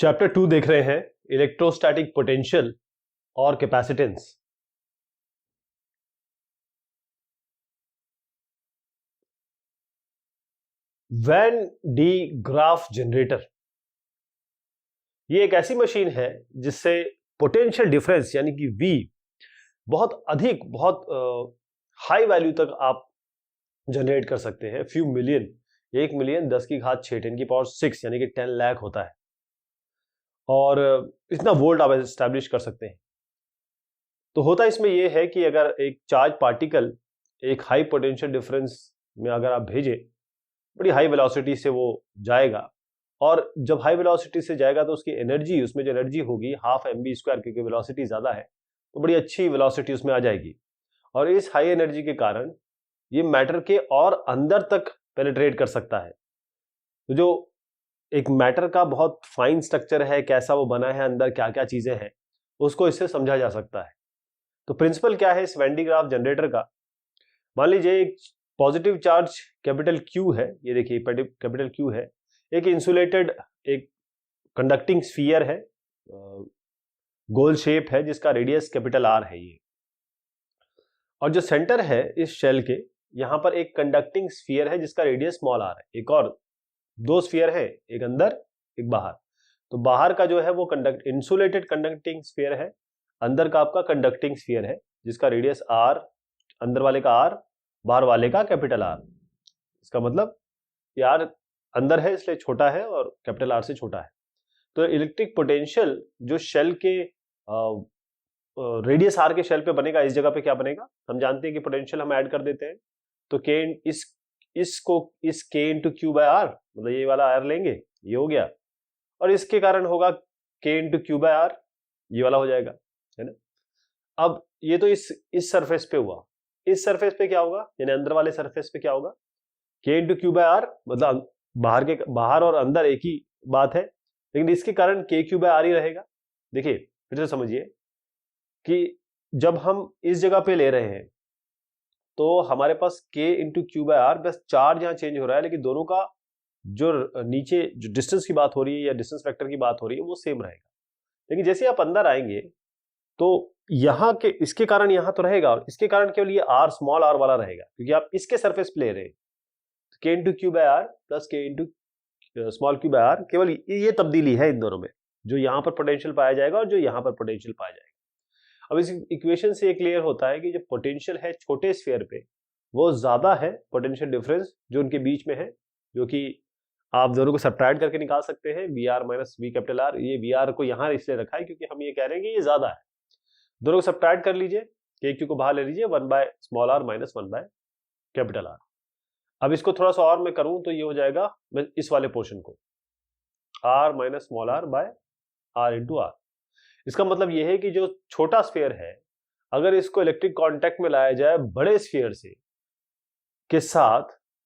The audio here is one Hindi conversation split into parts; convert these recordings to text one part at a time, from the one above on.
चैप्टर 2 देख रहे हैं, इलेक्ट्रोस्टैटिक पोटेंशियल और capacitance. Van de Graaff generator ये एक ऐसी मशीन है जिससे पोटेंशियल डिफरेंस यानी कि V बहुत अधिक, बहुत हाई वैल्यू तक आप जनरेट कर सकते हैं। फ्यू मिलियन, 1 मिलियन 10 की घात 6 10 की पावर 6 यानी कि 10 लाख होता है, और इतना वोल्ट आप एस्टैब्लिश कर सकते हैं। तो होता इसमें यह है कि अगर एक चार्ज पार्टिकल एक हाई पोटेंशियल डिफरेंस में अगर आप भेजें, बड़ी हाई वेलोसिटी से वो जाएगा, और जब हाई वेलोसिटी से जाएगा तो उसकी एनर्जी, उसमें जो एनर्जी होगी हाफ mv², क्योंकि वेलोसिटी ज्यादा है तो बड़ी अच्छी वेलोसिटी उसमें आ जाएगी। और इस हाई एनर्जी के कारण ये मैटर के और अंदर तक पेनिट्रेट कर सकता है। तो जो एक मैटर का बहुत फाइन स्ट्रक्चर है, कैसा वो बना है, अंदर क्या क्या चीजें हैं, उसको इससे समझा जा सकता है। तो प्रिंसिपल क्या है इस वैन डी ग्राफ जनरेटर का? मान लीजिए एक पॉजिटिव चार्ज कैपिटल Q है, ये देखिए कैपिटल Q है, एक इंसुलेटेड, एक कंडक्टिंग स्फीयर है, गोल शेप है जिसका रेडियस कैपिटल R है ये, और जो सेंटर है इस शेल के, यहां पर एक कंडक्टिंग स्फीयर है जिसका रेडियस स्मॉल r है। एक और दो स्फीयर है, एक अंदर एक बाहर। तो बाहर का जो है वो इंसुलेटेड कंडक्टिंग स्फीयर है, अंदर का आपका कंडक्टिंग स्फीयर है जिसका रेडियस R, अंदर वाले का R, बाहर वाले का कैपिटल R। इसका मतलब R अंदर है इसलिए छोटा है और कैपिटल R से छोटा है। तो इलेक्ट्रिक पोटेंशियल जो शेल के रेडियस R के शेल पे बनेगा, इस जगह पे क्या बनेगा? हम जानते हैं कि पोटेंशियल हम ऐड कर देते हैं, तो इस K into Q by R, मतलब ये वाला R लेंगे, ये हो गया, और इसके कारण होगा K into Q by R, ये वाला हो जाएगा, है ना। अब ये तो इस सरफेस पे हुआ, इस सरफेस पे क्या होगा, यानी अंदर वाले सरफेस पे क्या होगा? K into Q by R, मतलब बाहर और अंदर एक ही बात है, लेकिन इसके कारण K क्यू बाय R ही रहेगा। देखिए फिर से समझिए कि जब हम इस जगह पे ले रहे हैं तो हमारे पास K into Q by R, बस चार्ज यहां चेंज हो रहा है, लेकिन दोनों का जो नीचे जो डिस्टेंस की बात हो रही है या डिस्टेंस वेक्टर की बात हो रही है वो सेम रहेगा। लेकिन जैसे आप अंदर आएंगे तो यहाँ के, इसके कारण यहाँ तो रहेगा, और इसके कारण केवल ये R, स्मॉल r वाला रहेगा, क्योंकि आप इसके सरफेस पे ले रहे हैं। K into Q by R plus K into small Q by R, केवल ये तब्दीली है इन दोनों में, जो यहाँ पर पोटेंशियल पाया जाएगा और जो यहाँ पर पोटेंशियल पाया जाएगा। अब इस इक्वेशन से ये क्लियर होता है कि जो पोटेंशियल है छोटे स्फीयर पे वो ज्यादा है पोटेंशियल डिफरेंस जो उनके बीच में है, जो कि आप दोनों को सब्ट्रैक्ट करके निकाल सकते हैं, VR minus V capital R। ये VR को यहाँ इसलिए रखा है क्योंकि हम ये कह रहे हैं कि ये ज्यादा है। दोनों को सब्ट्रैक्ट कर लीजिए, K Q को बाहर ले लीजिए, 1 by small r minus 1 by capital R। अब इसको थोड़ा सा और मैं करूं तो ये हो जाएगा, मैं इस वाले पोर्शन को R minus small r by R into R। इसका मतलब यह है कि जो छोटा स्फीयर है, अगर इसको इलेक्ट्रिक कांटेक्ट में लाया जाए बड़े स्फीयर से के साथ,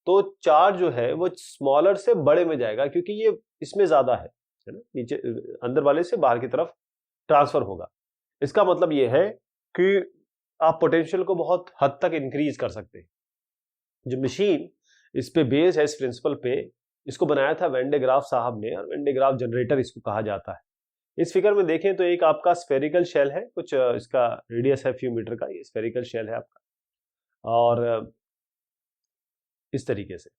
तो चार्ज जो है वो स्मॉलर से बड़े में जाएगा, क्योंकि ये इसमें ज्यादा है ना, नीचे अंदर वाले से बाहर की तरफ ट्रांसफर होगा। इसका मतलब यह है कि आप पोटेंशियल को बहुत हद तक इंक्रीज कर सकते हैं। जो मशीन इस पे बेस्ड है, इस प्रिंसिपल पे, इसको बनाया था वैन डे ग्राफ साहब ने, और वैन डे ग्राफ जनरेटर इसको कहा जाता है। इस फिगर में देखें तो एक आपका स्फेरिकल शेल है, कुछ इसका रेडियस है फ्यू मीटर का, ये स्फेरिकल शेल है आपका, और इस तरीके से,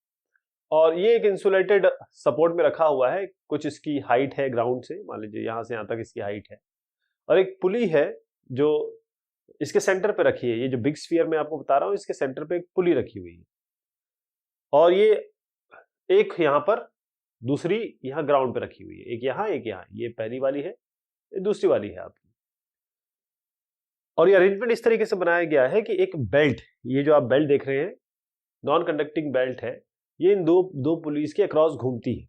और ये एक इंसुलेटेड सपोर्ट में रखा हुआ है, कुछ इसकी हाइट है ग्राउंड से, मान लीजिए यहां से यहां तक इसकी हाइट है, और एक पुली है जो इसके सेंटर पे रखी है। ये जो बिग स्फीयर में आपको बता रहा हूं, इसके सेंटर पे एक पुली रखी हुई है, और ये एक यहां पर, दूसरी यहां ग्राउंड पे रखी हुई है, एक यहां एक यहां, ये पहली वाली है, ये दूसरी वाली है आपकी। और ये अरेंजमेंट इस तरीके से बनाया गया है कि एक बेल्ट, ये जो आप बेल्ट देख रहे हैं, नॉन कंडक्टिंग बेल्ट है, ये इन दो पुलीस के अक्रॉस घूमती है।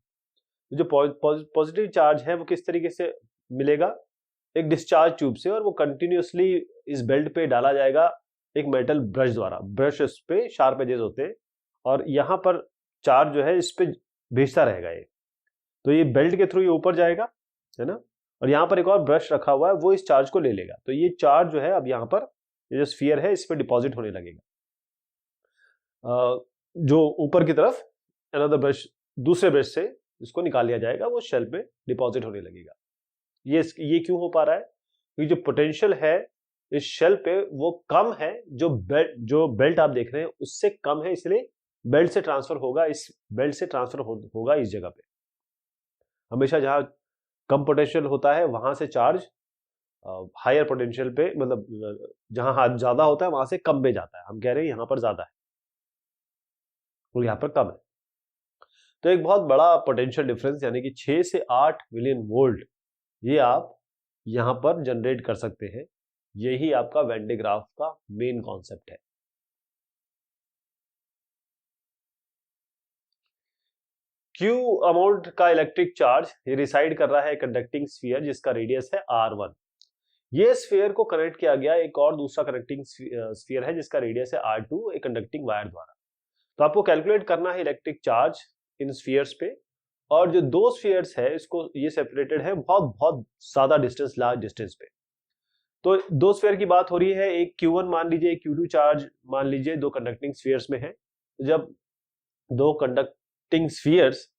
जो पॉजिटिव चार्ज है वो किस तरीके से मिलेगा? एक डिस्चार्ज ट्यूब से, और वो कंटिन्यूसली इस बेल्ट पे डाला जाएगा एक मेटल ब्रश द्वारा। ब्रश पे शार्प एजेस होते हैं, और यहां पर चार्ज जो है इस पे भेजता रहेगा ये, तो ये बेल्ट के थ्रू ये ऊपर जाएगा, है ना, और यहां पर एक और ब्रश रखा हुआ है, वो इस चार्ज को ले लेगा। तो ये चार्ज जो है अब यहां पर, ये जो स्फीयर है इस पे डिपॉजिट होने लगेगा। जो ऊपर की तरफ अनदर ब्रश, दूसरे ब्रश से इसको निकाल लिया जाएगा, वो शेल में डिपॉजिट होने लगेगा। ये क्यों हो पा रहा है? क्योंकि जो पोटेंशियल है इस शेल पे वो कम है, जो बेल्ट आप देख रहे हैं उससे कम है, इसलिए बेल्ट से ट्रांसफर होगा, इस बेल्ट से ट्रांसफर होगा इस जगह पे। हमेशा जहां कम पोटेंशियल होता है वहां से चार्ज हायर पोटेंशियल पे, मतलब जहां हाथ ज्यादा होता है वहां से कम पे जाता है। हम कह रहे हैं यहां पर ज्यादा है और यहां पर कम है, तो एक बहुत बड़ा पोटेंशियल डिफरेंस यानी कि 6 से 8 मिलियन वोल्ट ये आप यहां पर जनरेट कर सकते हैं। यही आपका वेन डे ग्राफ का मेन कॉन्सेप्ट है। Q अमाउंट का इलेक्ट्रिक चार्ज ये रिसाइड कर रहा है कंडक्टिंग स्फीयर जिसका रेडियस है R1। ये स्फीयर को कनेक्ट किया गया एक और दूसरा कनेक्टिंग स्फीयर है जिसका रेडियस है R2 एक कंडक्टिंग वायर द्वारा। तो आपको कैलकुलेट करना है इलेक्ट्रिक चार्ज इन स्फीयर्स पे, और जो दो स्फीयर्स है इसको ये सेपरेटेड है बहुत बहुत ज्यादा डिस्टेंस, लार्ज डिस्टेंस पे। तो दो स्फीयर की बात हो रही है, एक Q1 मान लीजिए, एक Q2 चार्ज मान लीजिए, दो कंडक्टिंग स्फीयर्स में है। जब दो कंडक्टिंग स्फीयर्स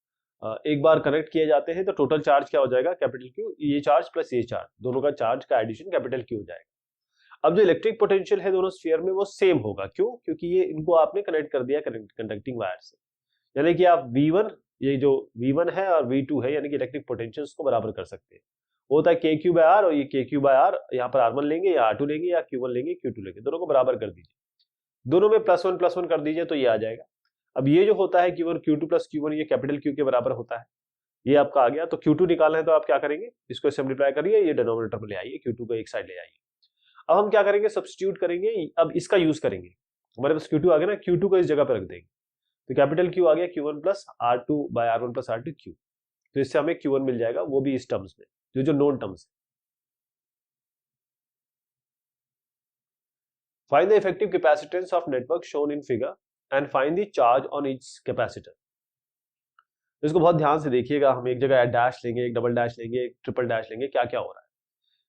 एक बार कनेक्ट किए जाते हैं तो टोटल चार्ज क्या हो जाएगा? कैपिटल Q, ये चार्ज प्लस ये चार्ज, दोनों का चार्ज का एडिशन कैपिटल Q हो जाएगा। अब जो इलेक्ट्रिक पोटेंशियल है दोनों स्फीयर में वो सेम होगा। क्यों? क्योंकि ये इनको आपने कनेक्ट कर दिया कंडक्टिंग वायर से, यानी कि आप V1, ये जो V1 है और V2 है, यानी कि इलेक्ट्रिक पोटेंशियल को बराबर कर सकते हैं। वो होता है KQ/R, और ये KQ/R यहाँ पर R1 लेंगे या R2 लेंगे या Q1 लेंगे Q2 लेंगे, दोनों को बराबर कर दीजिए, दोनों में +1 कर दीजिए तो ये आ जाएगा। अब ये जो होता है Q1 Q2 प्लस Q1 ये कैपिटल Q के बराबर होता है, ये आपका आ गया। तो Q2 निकालना है तो आप क्या करेंगे? इसको सिंप्लीफाई करिए, ये डिनोमिनेटर में ले आइए, Q2 को एक साइड ले आइए। अब हम क्या करेंगे? सब्स्टिट्यूट करेंगे, अब इसका यूज करेंगे। हमारे पास Q2 आ गया ना, Q2 को इस जगह पर रख देंगे, तो कैपिटल Q आ गया Q1 plus R2 bye R1 plus R2 Q। तो इससे हमें Q1 मिल जाएगा, वो भी इस टर्म्स में, जो नोन टर्म्स है। Find the effective capacitance of network shown in figure and find the charge on each capacitor. इसको बहुत ध्यान से देखिएगा, हम एक जगह डैश लेंगे, एक डबल डैश लेंगे, एक ट्रिपल डैश लेंगे, क्या क्या हो रहा है।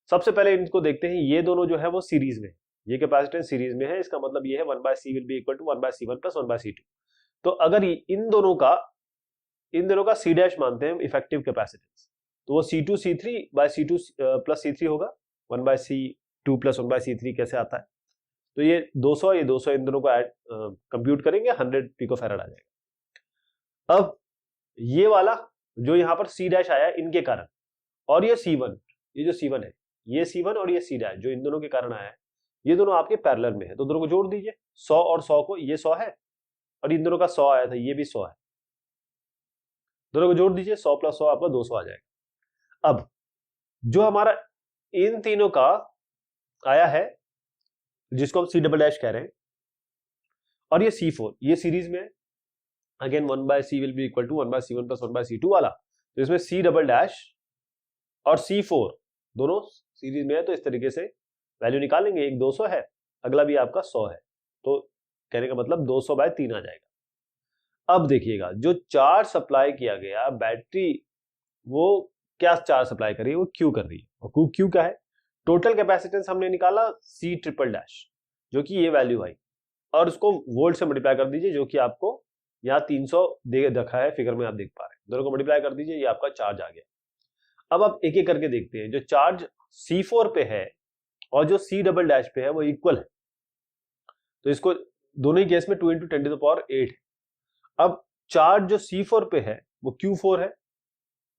सबसे पहले इनको देखते हैं, ये दोनों जो है वो सीरीज में, ये कैपेसिटेंस सीरीज में है, इसका मतलब ये है 1/C will be equal to 1/C1 plus 1/C2। तो अगर इन दोनों का C डैश मानते हैं इफेक्टिव कैपेसिटेंस, तो वो C2 C3 bye C2 plus C3 होगा। 1/C2 प्लस 1/C3 कैसे आता है? तो ये 200 ये 200 इन दोनों को ऐड कंप्यूट करेंगे, 100 पिकोफैराड आ जाएगा। अब ये वाला जो यहाँ पर C डैश आया इनके कारण, और ये C1, ये जो C1 है, ये C1 और ये C डैश जो इन दोनों के कारण आया है, ये दोनों आपके पैरेलल में है, तो दोनों को जोड़ दीजिए। 100 और 100 को, ये 100 है और इन दोनों का 100 आया था, ये भी 100 है, दोनों को जोड़ दीजिए, 100 प्लस 100 आपका 200 आ जाएगा। अब जो हमारा इन तीनों का आया है जिसको हम C डबल डैश कह रहे हैं, और ये C4 ये सीरीज में है, again 1/C will be equal to 1/C1 plus 1/C2 वाला, तो इसमें C डबल डैश और C4 दोनों सीरीज में है, तो इस तरीके से वैल्यू निकालेंगे। एक 200 है, अगला भी आपका 100 है, तो कहने का मतलब 200/3 आ जाएगा। अब देखिएगा, जो चार्ज सप्लाई किया गया बैटरी, वो क्या चार्ज सप्लाई कर रही है? वो Q कर रही है, और Q क्या है? टोटल कैपेसिटेंस हमने निकाला C ट्रिपल डैश, जो कि ये वैल्यू आई, और उसको वोल्ट से मल्टीप्लाई कर दीजिए, जो कि आपको यहाँ 300 दे रखा है फिगर में, आप देख पा रहे हैं, दोनों को मल्टीप्लाई कर दीजिए, ये आपका चार्ज आ गया। अब आप एक एक करके देखते हैं, जो चार्ज C4 पे है और जो C डबल डैश पे है वो इक्वल है, तो इसको दोनों ही केस में 2 × 10⁸ है। अब चार्ज जो C4 पे है वो Q4 है,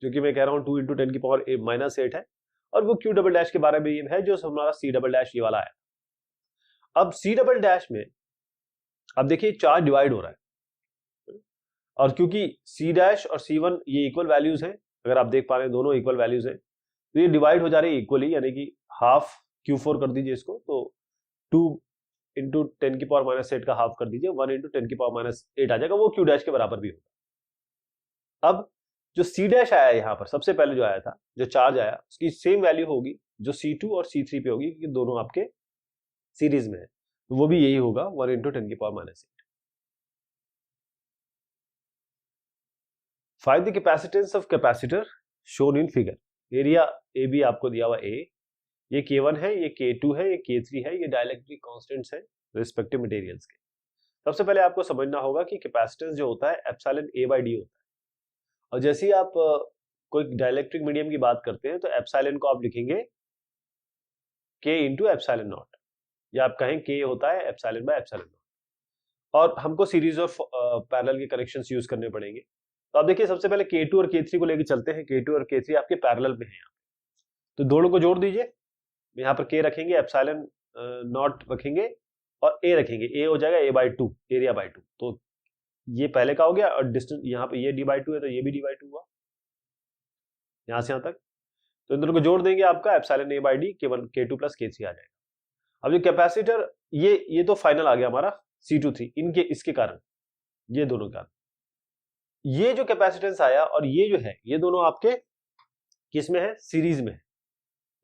जो कि मैं कह रहा हूं 2 × 10⁻⁸ है, और वो Q डबल डैश के बारे में है जो हमारा C डबल डैश ये वाला है। अब C डबल डैश में अब देखिए चार्ज डिवाइड हो रहा है, और क्योंकि C डैश और C1 ये इक्वल वैल्यूज हैं, अगर आप देख पा रहे हैं दोनों इक्वल वैल्यूज हैं, तो ये डिवाइड हो जा रही है इक्वली, यानी कि हाफ Q4 कर दीजिए इसको, तो 2 × 10⁻⁸ का हाफ कर दीजिए, 1 × 10⁻⁸ आ जाएगा, वो Q डैश के बराबर भी होगा। अब जो C डैश आया यहां पर सबसे पहले जो आया था, जो चार्ज आया, उसकी सेम वैल्यू होगी जो C2 और C3 पे होगी, क्योंकि दोनों आपके सीरीज में है, तो वो भी यही होगा 1 × 10⁻⁸। Find the capacitance of capacitor shown in figure. Area A B आपको दिया हुआ A, ये K1 है, ये K2 है, ये K3 है, ये डाइलेक्ट्रिक कांस्टेंट्स हैं रिस्पेक्टिव मटेरियल्स के। सबसे पहले आपको समझना होगा कि कैपेसिटेंस जो होता है एप्सिलॉन A/D होता है, और जैसे ही आप कोई डाइलेक्ट्रिक मीडियम की बात करते हैं तो एप्सिलॉन को आप लिखेंगे के इंटू एप्सिलॉन नॉट, या आप कहें के होता है एप्सिलॉन बाय एप्सिलॉन नॉट। और हमको सीरीज ऑफ पैरेलल के कनेक्शंस यूज करने पड़ेंगे। तो आप देखिए सबसे पहले K2 और K3 को लेके चलते हैं। K2 और K3 आपके पैरेलल में है यहाँ, तो दोनों को जोड़ दीजिए। यहाँ पर K रखेंगे, एप्सिलॉन नॉट रखेंगे और A रखेंगे, A हो जाएगा A/2, एरिया बाय 2। तो ये पहले का हो गया, और डिस्टेंस यहाँ पे ये D/2 है तो ये भी D/2 हुआ यहाँ से यहाँ तक। तो इन दोनों को जोड़ देंगे, आपका epsilon A/D K2 plus K3 आ जाएगा। अब जो कैपेसिटर, ये तो फाइनल आ गया हमारा C2 3, इनके इसके कारण, ये दोनों कारण, ये जो कैपेसिटेंस आया और ये जो है, ये दोनों आपके किस में है, सीरीज में है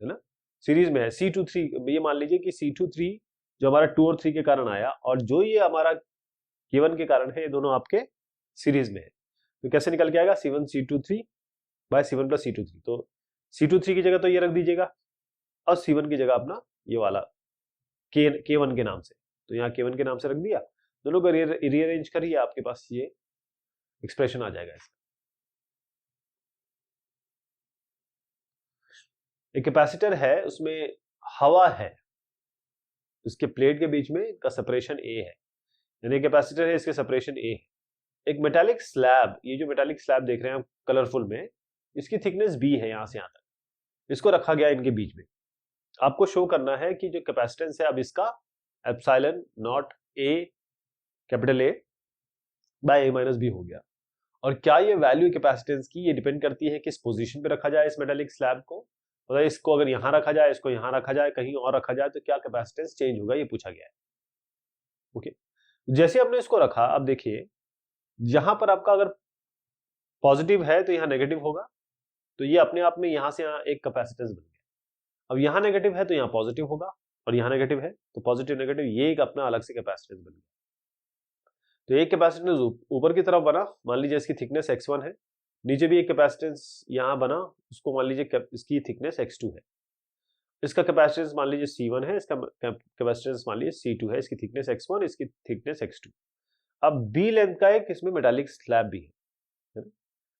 ना, सीरीज में है। C2 3, ये मान लीजिए कि C2 3 जो हमारा 2 और 3 के कारण आया, और जो ये हमारा K1 के कारण है, ये दोनों आपके सीरीज में है। तो कैसे निकल के आएगा, C1 C2 3 bye C1 plus C2 3। तो C2 3 की जगह तो ये रख दीजिएगा, और C1 की जगह अपना ये वाला K1 के नाम से, तो यहाँ K1 के नाम से रख दिया। दोनों को रीअरेंज करिए, आपके पास ये एक्सप्रेशन आ जाएगा इसका। एक कैपेसिटर है, उसमें हवा है, इसके प्लेट के बीच में इसका सेपरेशन A है, यानी कैपेसिटर है, इसके सेपरेशन A है। एक मेटालिक स्लैब, ये जो मेटालिक स्लैब देख रहे हैं आप कलरफुल में, इसकी थिकनेस B है, यहां से यहां तक, इसको रखा गया इनके बीच में। आपको शो करना है कि जो कैपेसिटेंस है अब इसका epsilon naught A capital A by A minus B हो गया। और क्या ये वैल्यू कैपेसिटेंस की, ये डिपेंड करती है किस पोजीशन पे रखा जाए इस मेटालिक स्लैब को। मतलब इसको अगर यहां रखा जाए, इसको यहां रखा जाए, कहीं और रखा जाए, तो क्या कैपेसिटेंस चेंज होगा, ये पूछा गया है। ओके, जैसे हमने इसको रखा, अब देखिए यहां पर आपका अगर पॉजिटिव है तो यहां नेगेटिव होगा, तो ये अपने आप में यहां से यहां एक कैपेसिटेंस बन गया। अब यहां नेगेटिव है तो यहां पॉजिटिव होगा, और यहां नेगेटिव है तो पॉजिटिव नेगेटिव, ये एक अपना अलग से कैपेसिटेंस बन गया। तो एक कैपेसिटेंस ऊपर की तरफ बना, मान लीजिए इसकी थिकनेस x1 है, नीचे भी एक कैपेसिटेंस यहां बना, उसको मान लीजिए इसकी थिकनेस x2 है। इसका कैपेसिटेंस मान लीजिए C1 है, इसका कैपेसिटेंस मान लीजिए C2 है, इसकी थिकनेस x1, इसकी थिकनेस x2। अब B लेंथ का एक इसमें मेटालिक स्लैब भी है।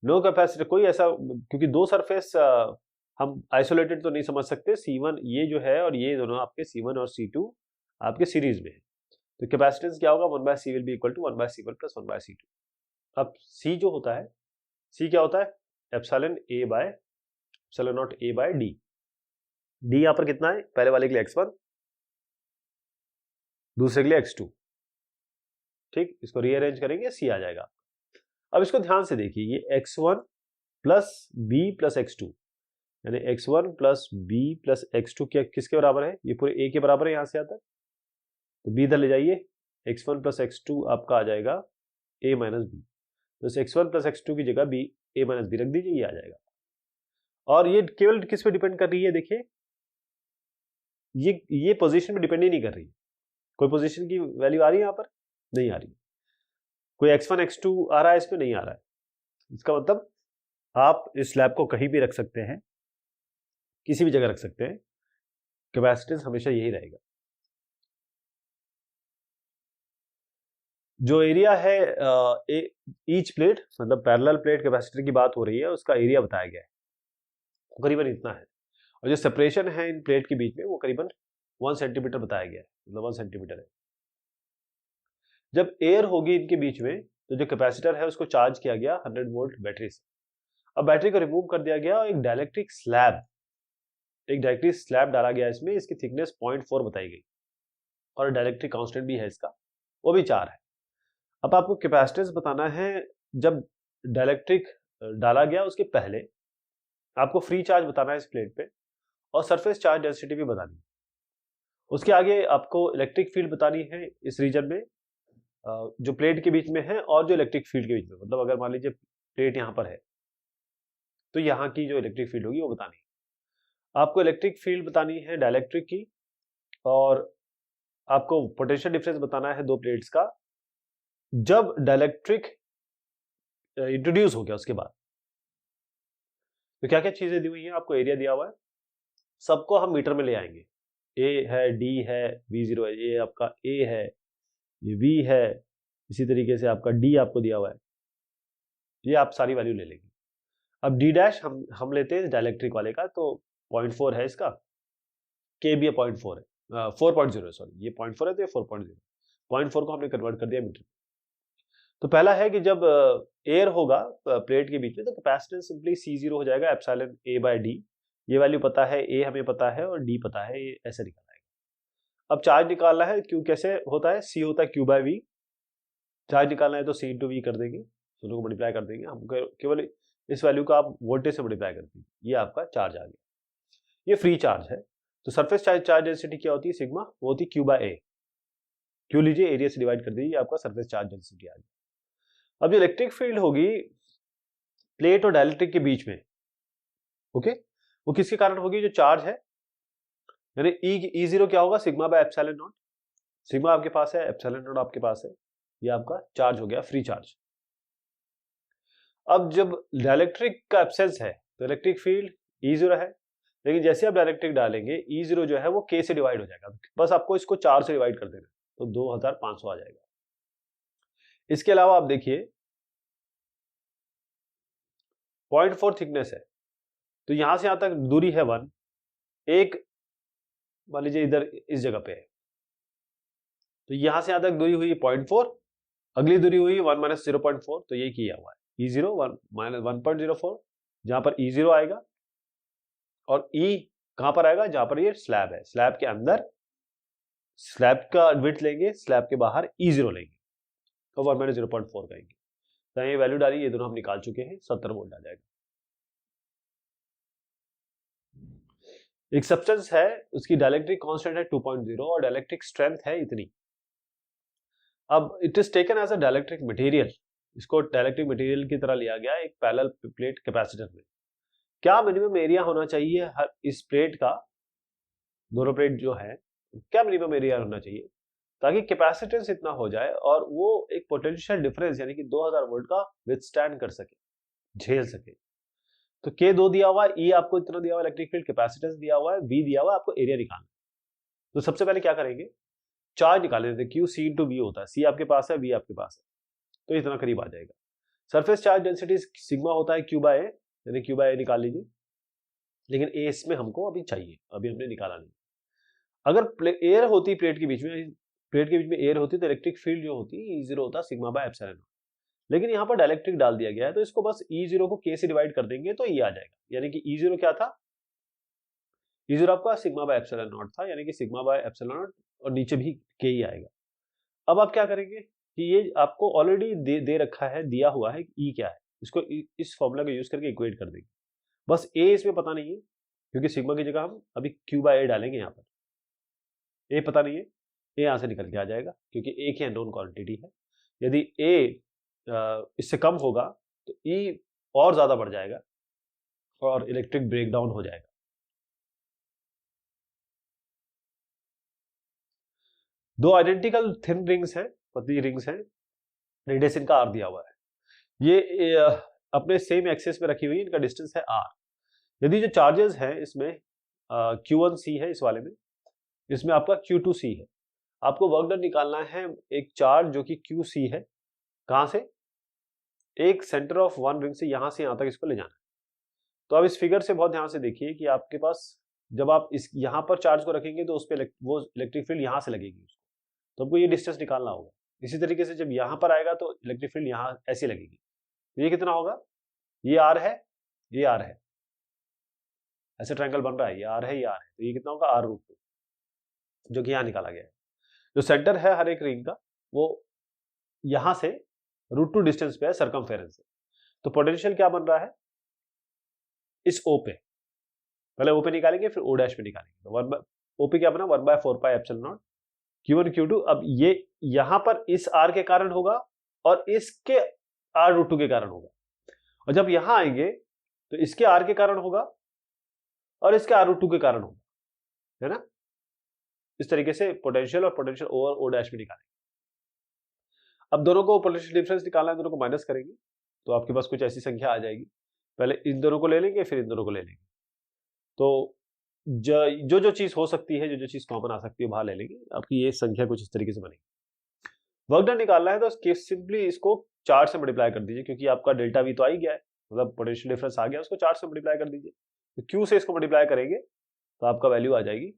नो कैपेसिटर, कोई ऐसा, क्योंकि दो सरफेस हम आइसोलेटेड तो नहीं समझ सकते। C1 ये जो है और ये दोनों आपके C1 और C2 आपके सीरीज में है, तो कैपेसिटेंस क्या होगा, 1/C will be equal to 1/C1 plus 1/C2। अब C जो होता है, C क्या होता है, epsilon A by epsilon naught A by D। D यहां पर कितना है, पहले वाले के लिए x1, दूसरे के लिए x2। ठीक, इसको रीअरेंज करेंगे, C आ जाएगा। अब इसको ध्यान से देखिए, ये x1 plus B plus x2, यानी x1 plus B plus x2 क्या किसके बराबर है, ये पूरे A के बराबर है, यहां से आता है, तो B इधर ले जाइए, x1 प्लस x2 आपका आ जाएगा A माइनस B। तो इस x1 प्लस x2 की जगह B A माइनस B रख दीजिए, ये आ जाएगा। और ये केवल किस पे डिपेंड कर रही है, देखिए ये पोजीशन पे डिपेंड ही नहीं कर रही, कोई पोजीशन की वैल्यू आ रही है यहां पर, नहीं आ रही, कोई x1 x2 आ रहा है, इसमें नहीं आ रहा है। इसका मतलब आप इस स्लैब को कहीं भी रख सकते हैं, किसी भी जगह रख सकते हैं, कैपेसिटेंस हमेशा यही रहेगा। जो एरिया है ईच प्लेट, मतलब पैरेलल प्लेट कैपेसिटर की बात हो रही है, उसका एरिया बताया गया है, करीबन इतना है। और जो सेपरेशन है इन प्लेट के बीच में, वो करीबन 1 सेंटीमीटर बताया गया है, मतलब 1 सेंटीमीटर है। जब एयर होगी इनके बीच में, तो जो कैपेसिटर है उसको चार्ज किया गया 100 वोल्ट बैटरी से। अब बैटरी को रिमूव कर दिया गया और एक डाइलेक्ट्रिक स्लैब डाला गया इसमें, इसकी थिकनेस 0.4 बताई गई, और डाइलेक्ट्रिक कांस्टेंट भी है इसका, वो भी 4 है। अब आपको कैपेसिटेंस बताना है, जब डाइलेक्ट्रिक डाला गया उसके पहले आपको फ्री चार्ज बताना है इस प्लेट पे, और सरफेस चार्ज डेंसिटी भी बतानी है। उसके आगे आपको इलेक्ट्रिक फील्ड बतानी है इस रीजन में, जो प्लेट के बीच में है, और जो इलेक्ट्रिक फील्ड के बीच में, मतलब अगर मान लीजिए प्लेट यहां पर है तो यहाँ की जो इलेक्ट्रिक फील्ड होगी वो बतानी है। आपको इलेक्ट्रिक फील्ड बतानी है डाइलेक्ट्रिक की, और आपको पोटेंशियल डिफरेंस बताना है दो प्लेट्स का जब डाइलेक्ट्रिक इंट्रोड्यूस हो गया उसके बाद। तो क्या क्या चीजें दी हुई हैं, आपको एरिया दिया हुआ है, सबको हम मीटर में ले आएंगे। A है, D है, V0 है, ये आपका A है, ये V है, इसी तरीके से आपका D आपको दिया हुआ है, ये आप सारी वैल्यू ले लेंगे। अब डी डैश हम लेते हैं डाइलेक्ट्रिक वाले का, तो 0.4 है इसका, के भी 0.4 है, 4.0 सॉरी, ये 0.4 है तो ये 4.0, 0.4 को हमने कन्वर्ट कर दिया मीटर। तो पहला है कि जब एयर होगा प्लेट के बीच में तो कैपेसिटेंस सिंपली C0 हो जाएगा एप्सिलॉन A बाय डी। ये वैल्यू पता है, A हमें पता है और D पता है, ये ऐसे निकल आएगा। अब चार्ज निकालना है, Q कैसे होता है, C होता है Q बाय V। चार्ज निकालना है तो C इंटू V कर देंगे, दोनों को मल्टीप्लाई कर देंगे, हम केवल इस वैल्यू का आप वोल्टेज से मल्टीप्लाई कर दीजिए, ये आपका चार्ज आ गया। ये फ्री चार्ज है। तो सरफेस चार्ज डेंसिटी क्या होती है, सिग्मा, वो होती है Q बाय A। Q लीजिए, एरिया से डिवाइड कर दीजिए, आपका सरफेस चार्ज डेंसिटी आ गया। अब जो इलेक्ट्रिक फील्ड होगी प्लेट और डाइलेक्ट्रिक के बीच में, ओके, वो किसके कारण होगी, जो चार्ज है, यानी E0 क्या होगा, sigma by epsilon not. Sigma आपके पास है, एप्सिलॉन नॉट आपके पास है, ये आपका चार्ज हो गया, फ्री चार्ज। अब जब डाइलेक्ट्रिक का एब्सेंस है तो इलेक्ट्रिक फील्ड E0 है, लेकिन जैसे आप डाइलेक्ट्रिक डालेंगे E0 जो है वो K से डिवाइड हो जाएगा, बस आपको इसको 4 से डिवाइड कर देना, तो 2500 आ जाएगा। इसके अलावा आप देखिए 0.4 थिकनेस है, तो यहां से यहां तक दूरी है 1, एक मान लीजिए इधर इस जगह पे है, तो यहां से यहां तक दूरी हुई 0.4, अगली दूरी हुई 1 माइनस 0.4, तो ये किया हुआ है E0 1 माइनस 1.04, जहां पर E0 आएगा, और E कहां पर आएगा, जहां पर ये स्लैब है, स्लैब के अंदर स्लैब का विड्थ लेंगे, स्लैब के बाहर E0 लेंगे, तो 1 माइनस 0.4 कहेंगे। तो ये वैल्यू डाली, ये दोनों हम निकाल चुके हैं, 70 वोल्ट आ जाएगा। एक सब्सटेंस है, उसकी डाइलेक्ट्रिक कांस्टेंट है 2.0 और डाइलेक्ट्रिक स्ट्रेंथ है इतनी। अब it is taken as a dielectric material, इसको डाइलेक्ट्रिक मटेरियल की तरह लिया गया एक पैरेलल प्लेट कैपेसिटर में। क्या मिनिमम एरिया होना चाहिए हर इस प्लेट का, दोनों प्लेट जो है, क्या मिनिमम एरिया होना चाहिए ताकि कैपेसिटेंस इतना हो जाए और वो एक पोटेंशियल डिफरेंस यानी कि 2000 वोल्ट का विथस्टैंड कर सके, झेल सके। तो K 2 दिया हुआ है, E आपको इतना दिया हुआ है, इलेक्ट्रिक फील्ड कैपेसिटेंस दिया हुआ है, V दिया हुआ है, आपको एरिया निकालना। तो सबसे पहले क्या करेंगे, चार्ज निकाल लेते हैं, Q C इंटू V होता है, C आपके पास है, V आपके पास है, तो इतना करीब आ जाएगा। सरफेस चार्ज डेंसिटी सिग्मा होता है Q बाय A, यानी Q बाय A निकाल लीजिए, लेकिन A इसमें हमको अभी चाहिए, अभी हमने निकाला नहीं। अगर एयर होती प्लेट के बीच में, प्लेट के बीच में एयर होती तो इलेक्ट्रिक फील्ड जो होती E0 होता सिग्मा बाय एप्सिलॉन, लेकिन यहाँ पर डाइलेक्ट्रिक डाल दिया गया है, तो इसको बस E0 को K से डिवाइड कर देंगे तो ये आ जाएगा, यानी कि E0 क्या था, E0 आपका सिग्मा बाय एप्सिलॉन नॉट था, यानी कि सिग्मा बाय एप्सिलॉन नॉट, और नीचे भी K ही आएगा। अब आप क्या करेंगे कि ये आपको ऑलरेडी दे रखा है, दिया हुआ है E क्या है, इसको इस फॉर्मूला का यूज करके इक्वेट कर देंगे। बस A इसमें पता नहीं है, क्योंकि सिग्मा की जगह हम अभी Q बाय A डालेंगे, यहाँ पर A पता नहीं है, A यहाँ से निकल के आ जाएगा, क्योंकि A की अननोन क्वांटिटी है। यदि A इससे कम होगा तो E और ज्यादा बढ़ जाएगा और इलेक्ट्रिक ब्रेकडाउन हो जाएगा। दो आइडेंटिकल थिन रिंग्स हैं, पतली रिंग्स हैं, रेडियस इनका R दिया हुआ है, ये अपने सेम एक्सिस में रखी हुई है, इनका डिस्टेंस है R। यदि जो चार्जेस हैं इसमें Q1C है, इस वाले में, इसमें आपका Q2C है, आपको वर्क डन निकालना है एक चार्ज जो कि QC है, कहां से, एक सेंटर ऑफ वन रिंग से यहां से यहां तक इसको ले जाना है। तो आप इस फिगर से बहुत ध्यान से देखिए कि आपके पास जब आप इस यहां पर चार्ज को रखेंगे तो उस पर वो इलेक्ट्रिक फील्ड यहां से लगेगी उसको, तो आपको ये डिस्टेंस निकालना होगा। इसी तरीके से जब यहां पर आएगा तो इलेक्ट्रिक फील्ड यहां ऐसे लगेगी, तो ये कितना होगा, ये R है, ये R है, ऐसे ट्रायंगल बन रहा है, ये R है, ये R है, तो ये कितना होगा R√2, जो कि यहां निकाला गया है। जो सेंटर है हर एक रिंग का वो यहां से √2 डिस्टेंस पे है सर्कमफेरेंस से। तो पोटेंशियल क्या बन रहा है इस O पे, पहले O पे निकालेंगे फिर O डैश पे निकालेंगे। तो O पे क्या बना, 1/4 pi epsilon not Q1 Q2। अब ये यहां पर इस R के कारण होगा और इसके R√2 के कारण होगा, और जब यहां आएंगे तो इसके R के कारण होगा और इसके R√2 के कारण होगा, है ना। इस तरीके से पोटेंशियल और पोटेंशियल O और O डैश में निकालेंगे। अब दोनों को पोटेंशियल डिफरेंस निकालना है, दोनों को माइनस करेंगे तो आपके पास कुछ ऐसी संख्या आ जाएगी। पहले इन दोनों को ले लेंगे फिर इन दोनों को ले लेंगे, तो जो जो चीज हो सकती है, जो जो चीज कॉमन आ सकती है बाहर ले लेंगे, आपकी ये संख्या कुछ इस तरीके से बनेगी। वर्क डन निकालना है तो सिंपली इसको 4 से मल्टीप्लाई कर दीजिए, क्योंकि आपका डेल्टा वी तो आ ही गया है, मतलब पोटेंशियल डिफरेंस आ गया, उसको चार्ज से मल्टीप्लाई कर दीजिए, तो Q से इसको मल्टीप्लाई करेंगे तो आपका वैल्यू आ जाएगी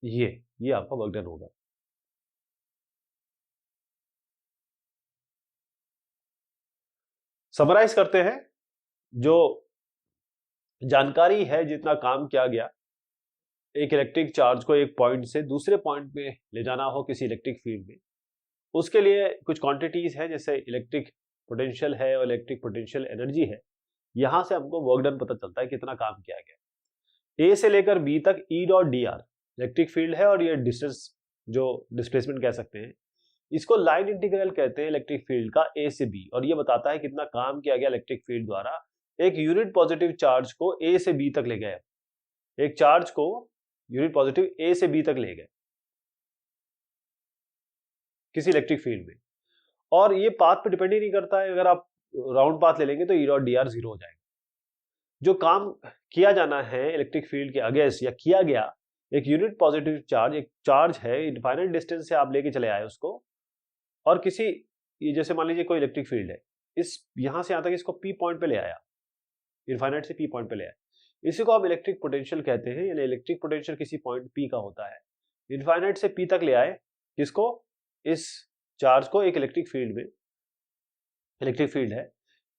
ये आपका वर्क डन होगा। समराइज करते हैं, जो जानकारी है, जितना काम किया गया, एक इलेक्ट्रिक चार्ज को एक पॉइंट से दूसरे पॉइंट पे ले जाना हो किसी इलेक्ट्रिक फील्ड में, उसके लिए कुछ क्वांटिटीज है, जैसे इलेक्ट्रिक पोटेंशियल है और इलेक्ट्रिक पोटेंशियल एनर्जी है। यहां से हमको वर्क डन पता चलता है कितना काम किया गया। ए से लेकर बी तक E dot D R electric field है, और ये डिस्टेंस जो डिस्प्लेसमेंट कह सकते हैं, इसको लाइन इंटीग्रल कहते हैं इलेक्ट्रिक फील्ड का ए से बी, और ये बताता है कितना काम किया गया इलेक्ट्रिक फील्ड द्वारा एक यूनिट पॉजिटिव चार्ज को ए से बी तक ले गए। एक चार्ज को यूनिट पॉजिटिव ए से बी तक ले गए किसी इलेक्ट्रिक फील्ड में, और ये पाथ पे डिपेंड ही नहीं करता है। अगर आप राउंड पाथ ले लेंगे तो ई डॉट डी आर 0 हो जाएगा। जो काम किया जाना है इलेक्ट्रिक फील्ड के अगेंस्ट या किया गया, एक यूनिट पॉजिटिव चार्ज, एक चार्ज है, इनफाइनाइट डिस्टेंस से आप लेके चले आए उसको, और किसी, ये जैसे मान लीजिए कोई इलेक्ट्रिक फील्ड है, इस यहां से यहां तक इसको पी पॉइंट पे ले आया, इनफाइनाइट से पी पॉइंट पे ले आया, इसी को हम इलेक्ट्रिक पोटेंशियल कहते हैं। यानी इलेक्ट्रिक पोटेंशियल किसी पॉइंट पी का होता है, इनफाइनाइट से पी तक ले आए किसको, इस चार्ज को, एक इलेक्ट्रिक फील्ड में, इलेक्ट्रिक फील्ड है,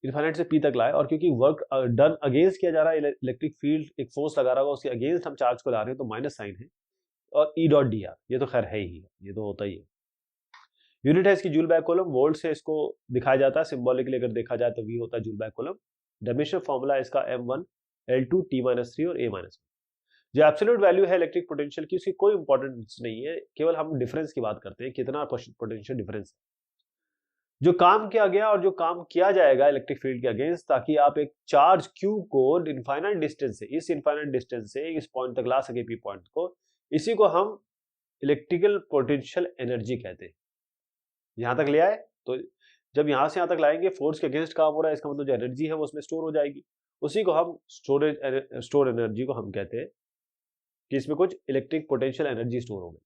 इनफाइनाइट से पी तक लाए, और क्योंकि वर्क डन अगेंस्ट किया जा रहा है, इलेक्ट्रिक फील्ड एक फोर्स लगा रहा होगा, उसके अगेंस्ट हम चार्ज को ला रहे हैं, तो माइनस साइन है, और ई डॉट डी आर ये तो खैर है ही, ये तो होता ही है। यूनिट है इसकी जूल बाय कूलम, वोल्ट से इसको दिखाया जाता है सिंबॉलिकली। अगर देखा जाए तो वी होता है joule by coulomb. Dimension formula इसका m1 L2 T-3 और A-1। जो एब्सोल्यूट वैल्यू है इलेक्ट्रिक पोटेंशियल की, उसकी कोई इंपॉर्टेंस नहीं है, केवल हम डिफरेंस की बात करते हैं, कितना पोटेंशियल डिफरेंस है, जो काम किया गया और जो काम किया जाएगा इलेक्ट्रिक फील्ड के अगेंस्ट, ताकि आप एक चार्ज Q को इनफाइनाइट डिस्टेंस से, इस इनफाइनाइट डिस्टेंस से इस पॉइंट तक ला सके, पी पॉइंट को, इसी को हम इलेक्ट्रिकल पोटेंशियल एनर्जी कहते हैं। यहां तक ले आए, तो जब यहां से यहां तक लाएंगे, फोर्स के अगेंस्ट काम हो रहा है, इसका मतलब जो एनर्जी है वो उसमें स्टोर हो जाएगी, उसी को हम स्टोर एनर्जी को हम कहते हैं कि इसमें कुछ इलेक्ट्रिक पोटेंशियल एनर्जी स्टोर हो गई।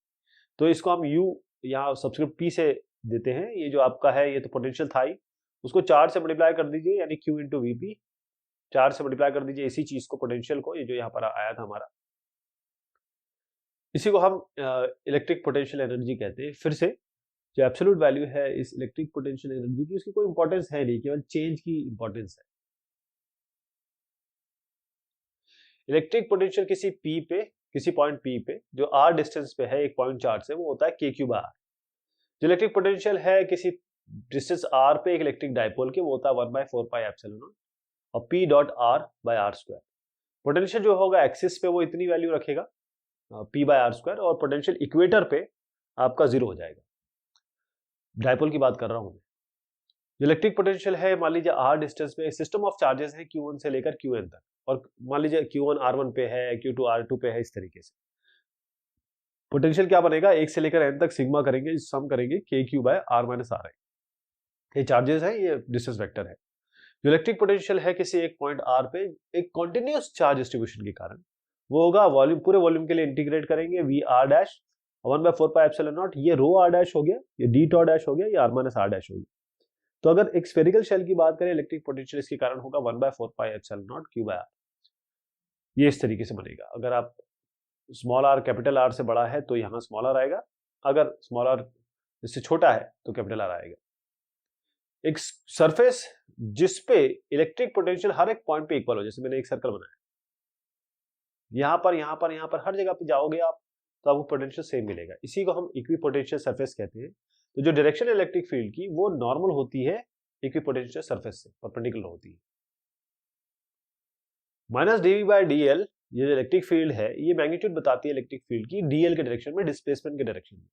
तो इसको हम यू यहाँ सब्सक्रिप्ट पी से देते हैं। ये जो आपका है, ये तो पोटेंशियल था ही, उसको 4 से मल्टीप्लाई कर दीजिए, यानी Q इंटू वीपी, 4 से मल्टीप्लाई कर दीजिए इसी चीज को, पोटेंशियल को, ये जो यहाँ पर आया था हमारा, इसी को हम इलेक्ट्रिक पोटेंशियल एनर्जी कहते हैं। फिर से जो एब्सोल्यूट वैल्यू है इस इलेक्ट्रिक पोटेंशियल एनर्जी की, उसकी कोई इंपॉर्टेंस है नहीं, केवल चेंज की इंपॉर्टेंस है। इलेक्ट्रिक पोटेंशियल किसी पी पे, किसी पॉइंट पी पे जो आर डिस्टेंस पे है एक पॉइंट चार्ज से, वो होता है के क्यू बाय आर। जो इलेक्ट्रिक पोटेंशियल है किसी डिस्टेंस आर पे एक इलेक्ट्रिक डायपोल के, वो होता है 1/4πε0 और P dot R by R square. Potential जो होगा एक्सिस पे वो इतनी वैल्यू रखेगा, पी बाय आर स्क्वायर, और पोटेंशियल इक्वेटर पे आपका 0 हो जाएगा। डायपोल की बात कर रहा हूं मैं। इलेक्ट्रिक पोटेंशियल है, मान लीजिए आर डिस्टेंस पे सिस्टम ऑफ चार्जेस है Q1 से लेकर Qn तक, और मान लीजिए Q1 R1 पे है, Q2 R2 पे है, इस तरीके से पोटेंशियल क्या बनेगा, 1 से लेकर n तक सिग्मा करेंगे, सम करेंगे KQ by R minus RI। ये चार्जेस है, ये डिस्टेंस वेक्टर है। जो इलेक्ट्रिक पोटेंशियल है किसी एक पॉइंट R पे एक कॉन्टिन्यूस चार्ज डिस्ट्रीब्यूशन के कारण, वो होगा वॉल्यूम, पूरे वॉल्यूम के लिए इंटीग्रेट करेंगे V R डैश 1/4πε0, ये रो R डैश हो गया, ये डी टॉ डैश हो गया, ये R माइनस R डैश हो गया। तो अगर एक स्फेरिकल शेल की बात करें, इलेक्ट्रिक पोटेंशियल इसके कारण होगा 1/4πε0 Q बाय R। ये इस तरीके से बनेगा। अगर आप स्मॉल r कैपिटल R से बड़ा है तो यहाँ स्मॉल r आएगा, अगर स्मॉल r इससे छोटा है तो कैपिटल R आएगा। एक सरफेस जिसपे इलेक्ट्रिक पोटेंशियल हर एक पॉइंट पे इक्वल हो, जैसे मैंने एक सर्कल बनाया, यहाँ पर यहाँ पर यहाँ पर हर जगह पे जाओगे आप तो आपको पोटेंशियल सेम मिलेगा, इसी को हम इक्विपोटेंशियल सरफेस कहते हैं। तो जो डायरेक्शन इलेक्ट्रिक फील्ड की वो नॉर्मल होती है इक्विपोटेंशियल सरफेस से, परपेंडिकुलर होती है। माइनस dv बाय dl, ये जो इलेक्ट्रिक फील्ड है, ये मैग्नीट्यूड बताती है इलेक्ट्रिक फील्ड की dl के डायरेक्शन में, डिस्प्लेसमेंट के डायरेक्शन में।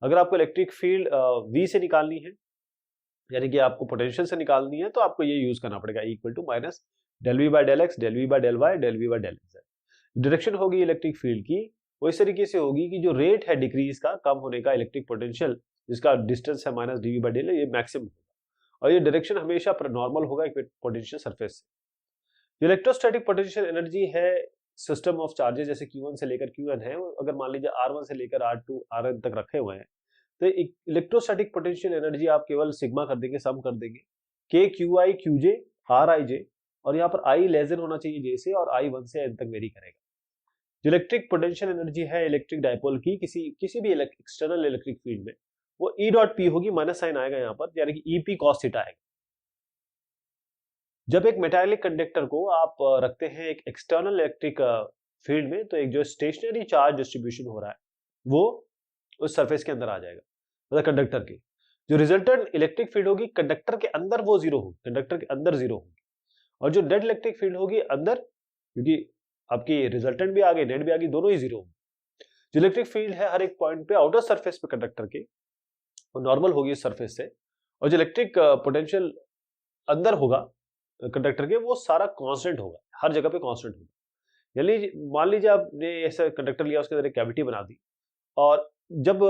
अगर आपको इलेक्ट्रिक फील्ड v से निकालनी है, यानी कि आपको पोटेंशियल से निकालनी है, तो आपको ये यूज करना पड़ेगा, equal to minus del V by del X, del V by del Y, del V by del X. Direction होगी इलेक्ट्रिक फील्ड की वो इस तरीके से होगी कि जो रेट है डिक्रीज का, कम होने का, इलेक्ट्रिक पोटेंशियल जिसका डिस्टेंस है माइनस dv बाय डेल, ये मैक्सिमम होगा, और ये डायरेक्शन हमेशा नॉर्मल होगा पोटेंशियल सरफेस से। इलेक्ट्रोस्टैटिक पोटेंशियल एनर्जी है सिस्टम ऑफ चार्जेस, जैसे Q1 से लेकर Qn है, अगर मान लीजिए R1 से लेकर R2 Rn तक रखे हुए हैं, तो इलेक्ट्रोस्टैटिक पोटेंशियल एनर्जी आप केवल सिग्मा कर देंगे, सम कर देंगे, KQi QJ RIJ और यहाँ पर I लेस देन होना चाहिए J से, और I 1 से n तक वेरी करेगा। जो इलेक्ट्रिक पोटेंशियल एनर्जी है इलेक्ट्रिक डायपोल की किसी भी एक्सटर्नल इलेक्ट्रिक फील्ड में, वो E डॉट P होगी, माइनस साइन आएगा यहाँ पर, यानी कि EP cos थीटा आएगा। जब एक मेटालिक कंडक्टर को आप रखते हैं एक एक्सटर्नल इलेक्ट्रिक फील्ड में, तो एक जो स्टेशनरी चार्ज डिस्ट्रीब्यूशन हो रहा है वो उस सरफेस के अंदर आ जाएगा, मतलब कंडक्टर के। जो रिजल्टेंट इलेक्ट्रिक फील्ड होगी कंडक्टर के अंदर वो जीरो होगी, कंडक्टर के अंदर जीरो होगी, और जो नेट इलेक्ट्रिक फील्ड होगी अंदर, क्योंकि आपकी रिजल्टेंट भी आ गई नेट भी आ गई, दोनों ही जीरो होगी। जो इलेक्ट्रिक फील्ड है हर एक पॉइंट पे आउटर सरफेस पे कंडक्टर के, वो नॉर्मल होगी इस सरफेस से, और जो इलेक्ट्रिक पोटेंशियल अंदर होगा कंडक्टर के, वो सारा कांस्टेंट होगा, हर जगह पे कांस्टेंट होगा। यानी मान लीजिए आपने ऐसा कंडक्टर लिया, उसके अंदर एक कैविटी बना दी, और जब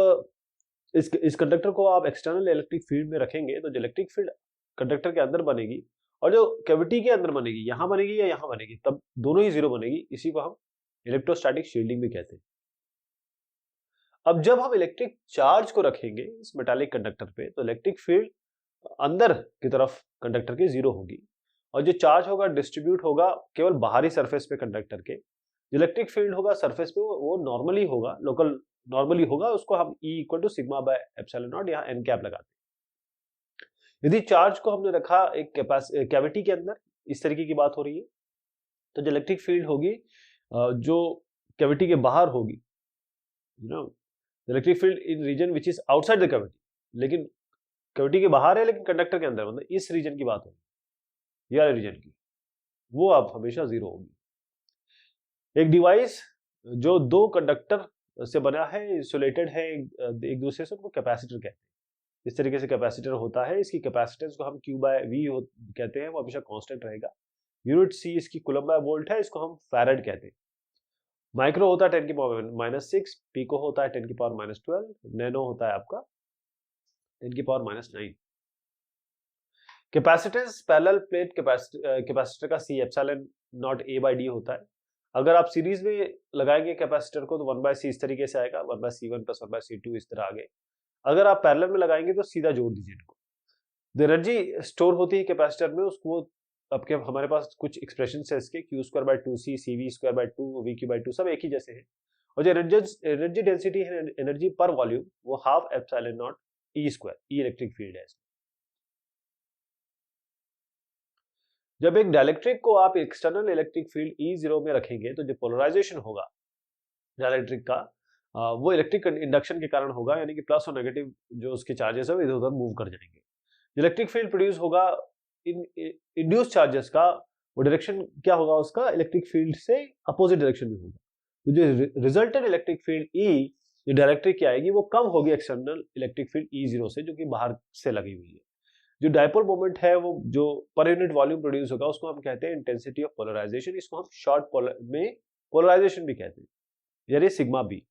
इस कंडक्टर को आप एक्सटर्नल इलेक्ट्रिक फील्ड में रखेंगे, तो जो इलेक्ट्रिक फील्ड कंडक्टर के अंदर बनेगी और जो कैविटी के अंदर बनेगी, यहां बनेगी या यहां बनेगी, तब दोनों ही जीरो बनेगी। इसी को हम इलेक्ट्रोस्टैटिक शील्डिंग भी कहते हैं। अब जब हम इलेक्ट्रिक चार्ज को रखेंगे इस मेटालिक कंडक्टर पे, तो इलेक्ट्रिक फील्ड अंदर की तरफ कंडक्टर के जीरो होगी, और जो चार्ज होगा डिस्ट्रीब्यूट होगा केवल बाहरी सरफेस पे कंडक्टर के। इलेक्ट्रिक फील्ड होगा सरफेस पे वो नॉर्मली होगा, लोकल नॉर्मली होगा, उसको हम E equal to sigma by epsilon naught, यहाँ n कैप लगाते हैं। यदि चार्ज को हमने रखा एक कैविटी के अंदर, इस तरीके की बात हो रही है, तो जो इलेक्ट्रिक फील्ड होगी जो कैविटी के बाहर होगी, electric field in region which is outside the cavity, लेकिन कैविटी के बाहर है लेकिन कंडक्टर के अंदर, मतलब इस रीजन की बात होगी, या रीजन की, वो आप हमेशा जीरो होगी। एक डिवाइस जो दो कंडक्टर से बना है, इंसुलेटेड है एक दूसरे से, उनको कैपेसिटर कहते हैं। इस तरीके से कैपेसिटर होता है, इसकी कैपेसिटेंस को हम Q बाय V कहते हैं, वो हमेशा कांस्टेंट रहेगा। यूनिट C इसकी कूलम बाय वोल्ट है, इसको हम फैराड कहते हैं। माइक्रो होता है 10 की पावर -6, पिको होता है 10 की पावर -12, नैनो होता है आपका 10 की power -9। Capacitance parallel plate capacitor का C epsilon naught A by D होता है। अगर आप सीरीज में लगाएंगे कैपेसिटर को, तो 1/C इस तरीके से आएगा, 1/C1 प्लस 1/C2 इस तरह आगे। अगर आप पैरेलल में लगाएंगे तो सीधा जोड़ दीजिए इनको। जो एनर्जी स्टोर होती है कैपेसिटर में, उसको आपके हमारे पास कुछ एक्सप्रेशन है इसके, Q²/2C, CV²/2, VQ/2 सब एक ही जैसे हैं। और जो एनर्जी डेंसिटी है, एनर्जी पर वॉल्यूम, वो half epsilon not E², E electric field है। जब एक डाइलेक्ट्रिक को आप एक्सटर्नल इलेक्ट्रिक फील्ड E0 में रखेंगे, तो जो पोलराइजेशन होगा डाइलेक्ट्रिक का, वो इलेक्ट्रिक इंडक्शन के कारण होगा, यानी कि प्लस और नेगेटिव जो उसके चार्जेस है वो इधर उधर मूव कर जाएंगे। इलेक्ट्रिक फील्ड प्रोड्यूस होगा इन इंड्यूस चार्जेस का, वो डायरेक्शन क्या होगा उसका, इलेक्ट्रिक फील्ड से अपोजिट डायरेक्शन में होगा। तो जो रिजल्टेंट इलेक्ट्रिक फील्ड E जो डायलेक्ट्रिक की आएगी, वो कम होगी एक्सटर्नल इलेक्ट्रिक फील्ड E0 से, जो कि बाहर से लगी हुई है। जो डायपोल मोमेंट है, वो जो पर यूनिट वॉल्यूम प्रोड्यूस होगा, उसको हम कहते हैं इंटेंसिटी ऑफ पोलराइजेशन। इसको हम शॉर्ट में पोलराइजेशन भी कहते हैं, यानी सिग्मा बी।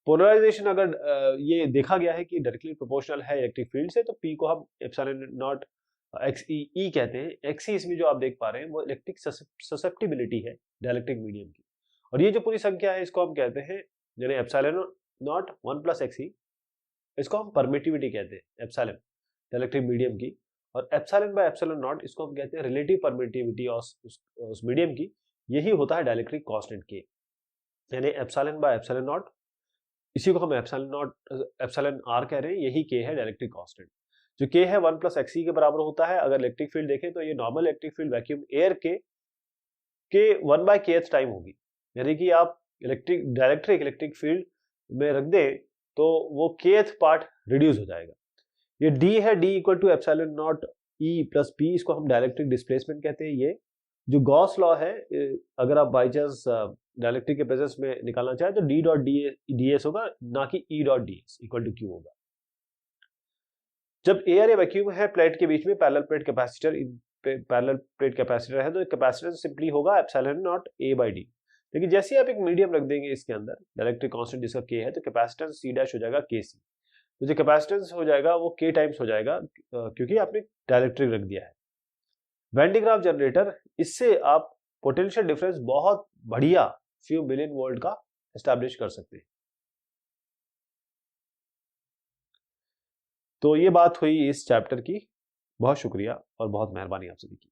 पोलराइजेशन अगर ये देखा गया है कि डायरेक्टली प्रोपोर्शनल है इलेक्ट्रिक फील्ड से, तो P को हम एप्सिलॉन नॉट XE कहते हैं। XE इसमें जो आप देख पा रहे हैं वो इलेक्ट्रिक ससेप्टिबिलिटी है डाइलेक्ट्रिक मीडियम की, और ये जो पूरी संख्या है इसको हम कहते हैं, यानी एप्सिलॉन नॉट 1 प्लस XE, इसको हम परमिटिविटी कहते हैं एप्सिलॉन डाइलेक्ट्रिक मीडियम की। और एप्सिलॉन बाय एप्सिलॉन नॉट इसको हम कहते हैं रिलेटिव परमिटिविटी उस मीडियम की। यही होता है डाइलेक्ट्रिक कांस्टेंट K, यानी एप्सिलॉन बाय एप्सिलॉन नॉट, इसी को हम एप्सिलॉन R कह रहे हैं, यही K है डाइलेक्ट्रिक कांस्टेंट। जो K है 1 प्लस XE के बराबर होता है। अगर इलेक्ट्रिक फील्ड देखें तो ये normal electric field vacuum air के 1/kth टाइम होगी, यानी कि आप डाइलेक्ट्रिक इलेक्ट्रिक फील्ड में रख दें तो वो kth पार्ट रिड्यूस हो जाएगा। ये D है, D equal to epsilon naught E plus P, इसको हम डाइलेक्ट्रिक डिस्प्लेसमेंट कहते हैं। ये जो गॉस लॉ है, अगर आप बाई चांस डाइलेक्ट्रिक के प्रेजेंस में निकालना चाहे तो D डॉट ds होगा, ना कि E dot ds equal to Q होगा। जब एयर या वैक्यूम है प्लेट के बीच में, पैरेलल प्लेट कैपेसिटर है, तो कैपेसिटेंस सिंपली होगा epsilon naught A by D। लेकिन जैसे आप एक मीडियम रख देंगे इसके अंदर, डाइलेक्ट्रिक कांस्टेंट जिसका K है, तो कैपेसिटेंस C डैश हो जाएगा KC। तो जो कैपेसिटेंस हो जाएगा वो K टाइम्स हो जाएगा, क्योंकि आपने डाइलेक्ट्रिक रख दिया है। वेन डिग्राफ जनरेटर, इससे आप पोटेंशियल डिफरेंस बहुत बढ़िया फ्यू मिलियन वोल्ट का एस्टैब्लिश कर सकते हैं। तो ये बात हुई इस चैप्टर की। बहुत शुक्रिया और बहुत मेहरबानी आप सभी की।